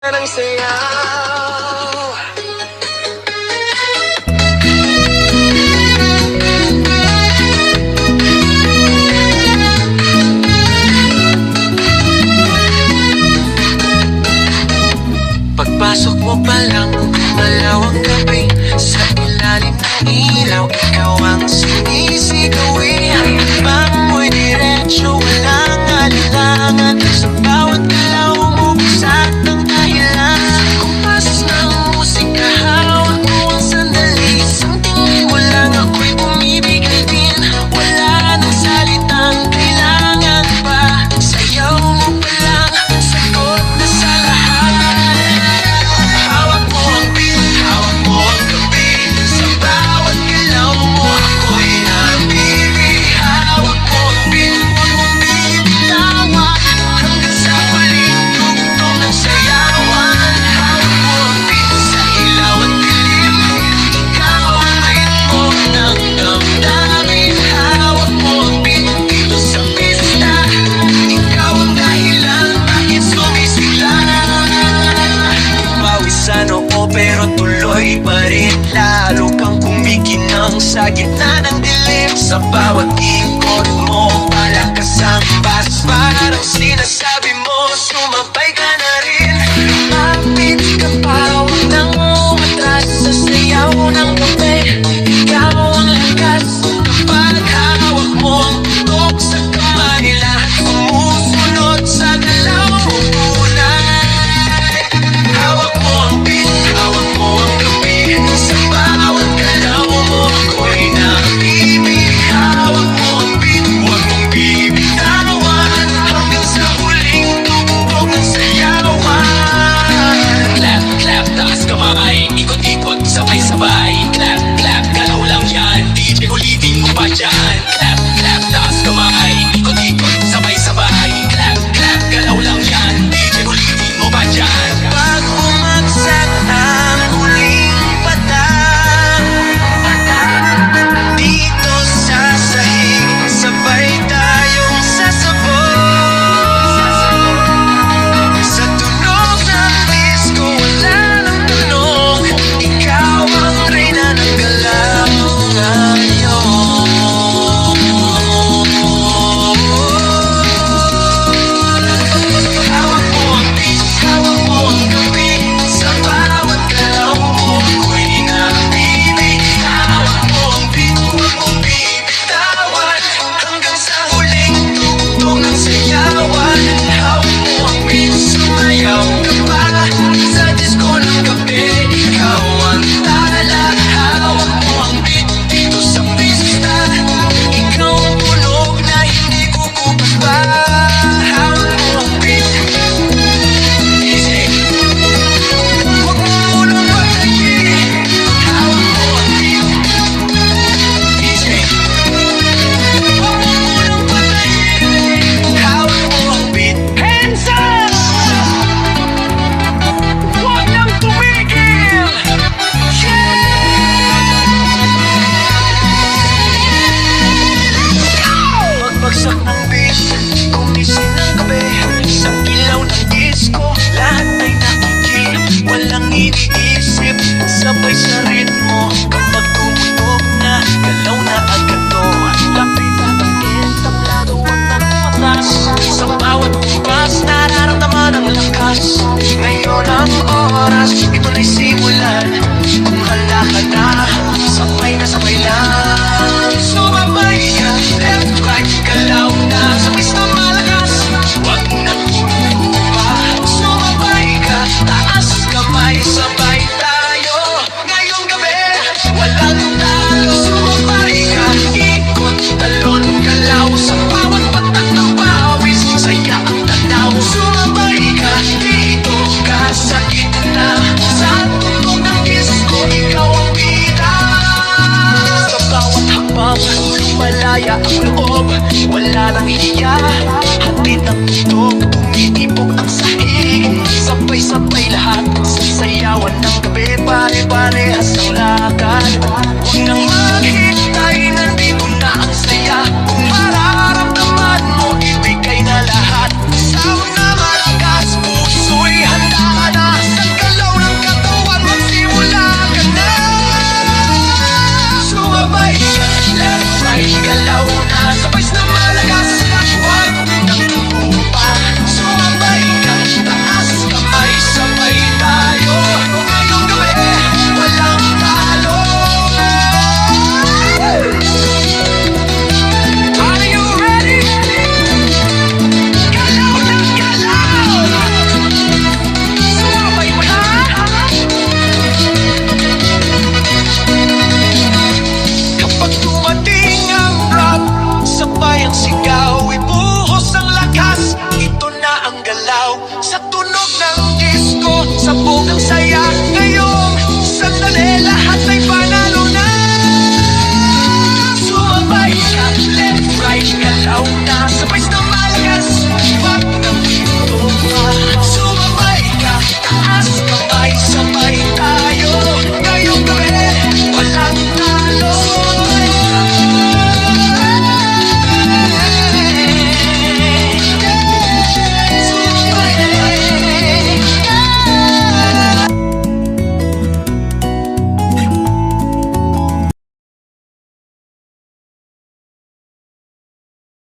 Ng sayaw. Pagpasok mo pa lang, malaw ang gabi. Sa ilalim ng ilaw, ikaw ang sinisigawin. Bang mo'y diretso, walang alinlangan. Sa bawat galaw mo, pusat ng dahilan. Kumpasos ng musika, hawak mo ang sandali. Isang tingin mo lang, ako'y bumibigay din. Wala nang salitang kailangan pa. Sayaw mo pa lang, sagot na sa lahat. Hawak mo ang beat, hawak mo ang gabi. Sa bawat galaw mo, ako'y nabibig. Hawak mo ang beat, huwag mong bibitawan. Hanggang sa huling tugtog ng sayawan. Hawak mo ang beat, sa ilaw at dilim. Ikaw ang ritmo ng damdamin. Hawak mo ang beat, dito sa pista. Ikaw ang dahilan, bakit sumisigla. Pawis sa noo pero tuloy pa rin. Lalo kang kumikinang sa gitna ng dilim. Sa bawat ikot mo, palakas ang bas. Parang sinasabi mo, sumabay ka na rin. Lumapit ka pa, huwag nang umatras. Sa sayaw ng gabi, ikaw ang lakas. Kapag hawak mo ang tutok sa kamay, lahat sumusunod sa galaw mo kulay. Hawak mo ang beat, hawak mo ang gabi. Sa bawat galaw mo, ako'y nabibig. Hawak mo ang beat, huwag mong bibitawan. Hanggang sa huling tugtog ng sayawan. Clap, clap, taas kamay. Ikot-ikot, sabay-sabay. Clap, clap, galaw lang yan. DJ ulitin mo pa dyan. Clap, clap, taas kamay. Ikot-ikot, sabay-sabay. Clap, clap, galaw lang yan. DJ ulitin mo pa dyan. Pag bumagsak ang huling patang, dito sa sahig, sabay tayong sasabog. Sa tunog ng disco, wala nang tunog. Ikaw ang reyna ng galaw ngayon. Hawak mo ang beat, hawak mo ang gabi. Sa bawat galaw mo, ako'y nabibig. Hawak mo ang beat, huwag mong bibitawan. Hanggang sa huling tugtog ng sayawan. Hawak mo ang beat, sumayaw ka pa. Sa disco ng gabi, ikaw ang tala. Hawak mo ang beat, dito sa pista. Ikaw ang tunog na hindi kukupas pa. Hawak mo ang beat, easy. Huwag mo munang patayin. Hawak mo ang beat, easy. Huwag mo munang patayin. Hawak mo ang beat. Hands up! Huwag nang tumigil! Pagbagsak ng beat, gumising ng gabi. Sa ilaw ng disco, lahat ay nakikinig. Walang iniisip, sabay sa ritmo. Kapag tumutok na, galaw na agad to. Lapit at ang entablado, huwag nang umatras. Sa bawat bukas, nararamdaman ang lakas. Ngayon ang oras, ito na'y simulan. Kung handa ka na, sabay na sabay lang. Sumabay ka, left, right, galaw na. Sabay sa malakas, huwag nang pa. Sumabay ka, taas kamay, sabay tayo. Ngayong gabi, walang talo. Sumabay ka, ikot, talon, galaw. Sa bawat patak ng pawis, saya ang tanaw. Sumabay ka, dito ka sa gitna. Sa tugtog ng disco, ikaw ang bida. Sa bawat hakbang, lumalaya ang loob. Wala nang hiya, hatid ang tugtog. Tumitibok ang sahig, sabay-sabay lahat sa sayawan